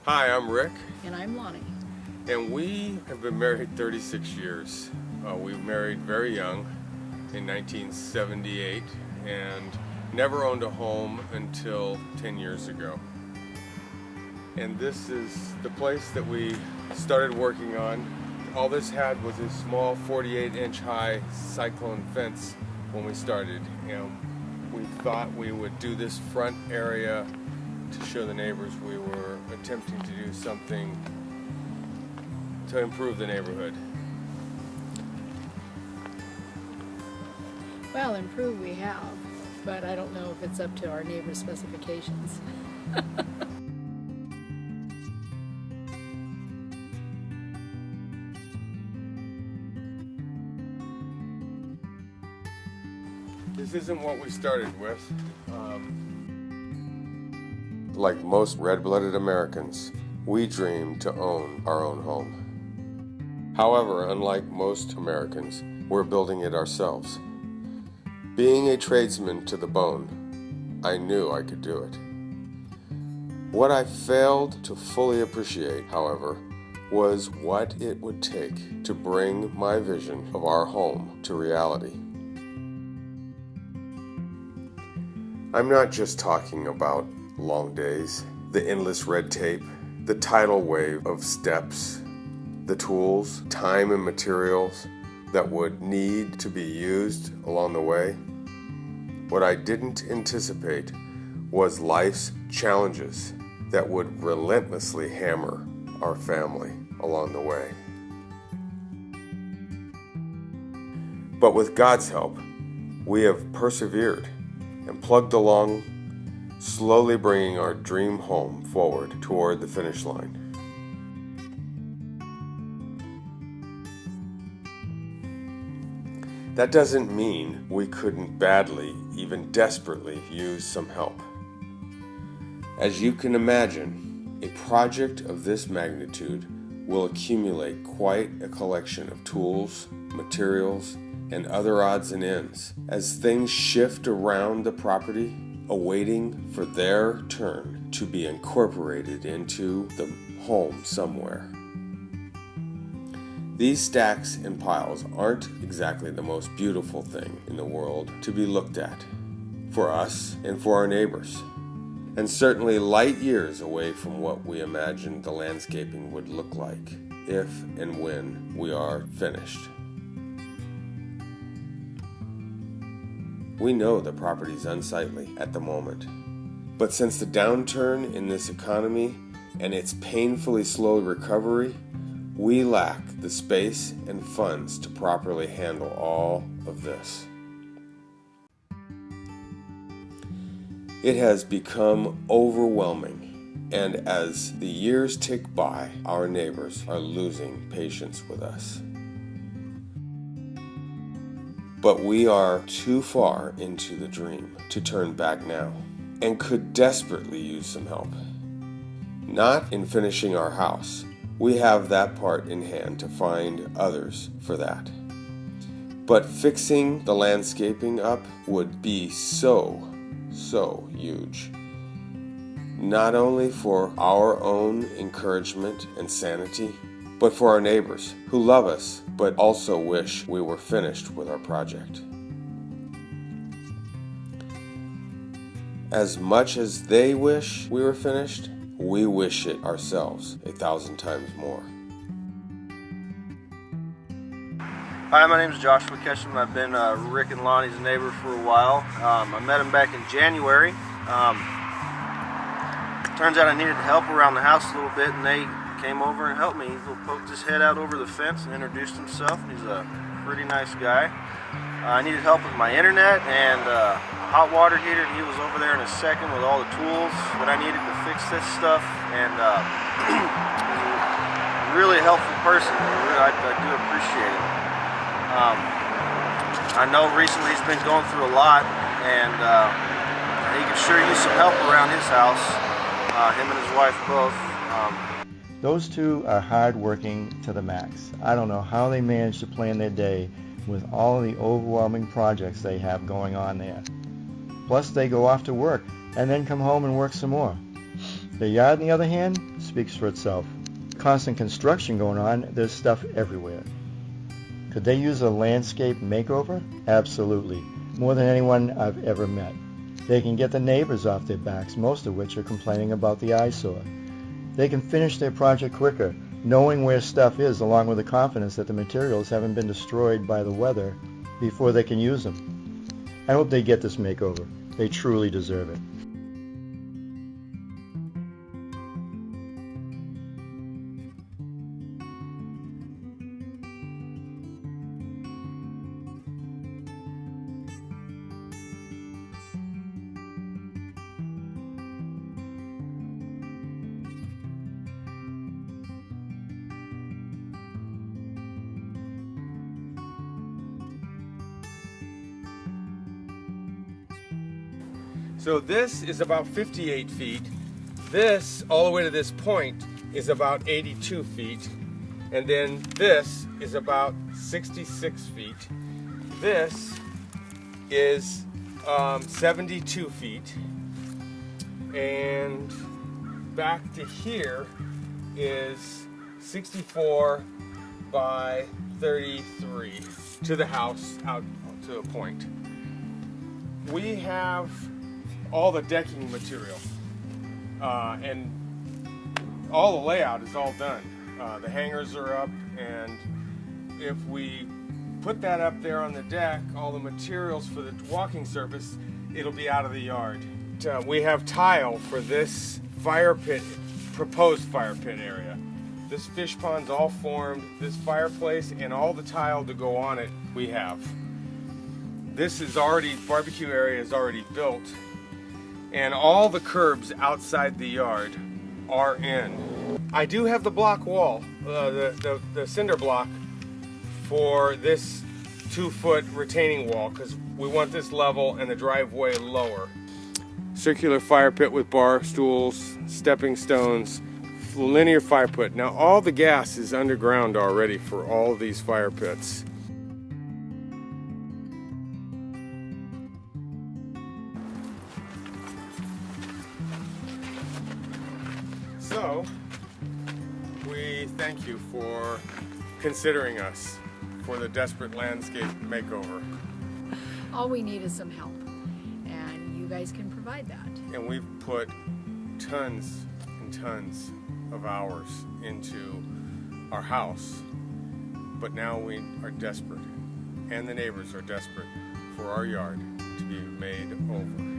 Hi, I'm Rick. And I'm Lani. And we have been married 36 years. We married very young in 1978 and never owned a home until 10 years ago. And this is the place that we started working on. All this had was a small 48-inch high cyclone fence when we started. And we thought we would do this front area to show the neighbors we were attempting to do something to improve the neighborhood. Well, improve we have, but I don't know if it's up to our neighbor's specifications. This isn't what we started with. Like most red-blooded Americans, we dream to own our own home. However, unlike most Americans, we're building it ourselves. Being a tradesman to the bone, I knew I could do it. What I failed to fully appreciate, however, was what it would take to bring my vision of our home to reality. I'm not just talking about long days, the endless red tape, the tidal wave of steps, the tools, time and materials that would need to be used along the way. What I didn't anticipate was life's challenges that would relentlessly hammer our family along the way. But with God's help, we have persevered and plugged along, slowly bringing our dream home forward toward the finish line. That doesn't mean we couldn't badly, even desperately, use some help. As you can imagine, a project of this magnitude will accumulate quite a collection of tools, materials, and other odds and ends as things shift around the property, awaiting for their turn to be incorporated into the home somewhere. These stacks and piles aren't exactly the most beautiful thing in the world to be looked at, for us and for our neighbors, and certainly light years away from what we imagined the landscaping would look like if and when we are finished. We know the property's unsightly at the moment, but since the downturn in this economy and its painfully slow recovery, we lack the space and funds to properly handle all of this. It has become overwhelming, and as the years tick by, our neighbors are losing patience with us. But we are too far into the dream to turn back now, and could desperately use some help. Not in finishing our house. We have that part in hand to find others for that. But fixing the landscaping up would be so huge. Not only for our own encouragement and sanity, but for our neighbors who love us but also wish we were finished with our project. As much as they wish we were finished, we wish it ourselves 1,000 times more. Hi, my name is Joshua Ketchum. I've been Rick and Lonnie's neighbor for a while. I met him back in January. Turns out I needed help around the house a little bit, and they came over and helped me. He poked his head out over the fence and introduced himself. He's a pretty nice guy. I needed help with my internet and hot water heater, and he was over there in a second with all the tools that I needed to fix this stuff. And he's a really helpful person. I do appreciate it. I know recently he's been going through a lot, and he could sure use some help around his house. Him and his wife both. Those two are hard-working to the max. I don't know how they manage to plan their day with all of the overwhelming projects they have going on there. Plus, they go off to work and then come home and work some more. The yard, on the other hand, speaks for itself. Constant construction going on, there's stuff everywhere. Could they use a landscape makeover? Absolutely. More than anyone I've ever met. They can get the neighbors off their backs, most of which are complaining about the eyesore. They can finish their project quicker, knowing where stuff is, along with the confidence that the materials haven't been destroyed by the weather before they can use them. I hope they get this makeover. They truly deserve it. So this is about 58 feet. This, all the way to this point, is about 82 feet. And then this is about 66 feet. This is 72 feet. And back to here is 64 by 33 to the house out to a point. We have all the decking material and all the layout is all done. The hangers are up, and if we put that up there on the deck, all the materials for the walking surface, it'll be out of the yard. We have tile for this fire pit, proposed fire pit area. This fish pond's all formed, this fireplace and all the tile to go on it we have. This is already, barbecue area is already built, and all the curbs outside the yard are in. I do have the block wall, the cinder block for this 2-foot retaining wall, because we want this level and the driveway lower. Circular fire pit with bar stools, stepping stones, linear fire pit. Now all the gas is underground already for all these fire pits. So, we thank you for considering us for the desperate landscape makeover. All we need is some help, and you guys can provide that. And we've put tons and tons of hours into our house, but now we are desperate, and the neighbors are desperate for our yard to be made over.